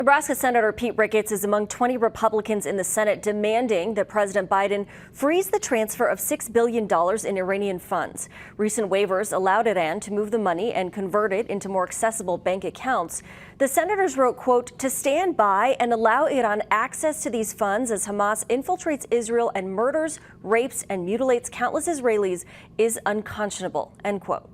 Nebraska Senator Pete Ricketts is among 20 Republicans in the Senate demanding that President Biden freeze the transfer of $6 billion in Iranian funds. Recent waivers allowed Iran to move the money and convert it into more accessible bank accounts. The senators wrote, quote, "To stand by and allow Iran access to these funds as Hamas infiltrates Israel and murders, rapes, and mutilates countless Israelis is unconscionable," end quote.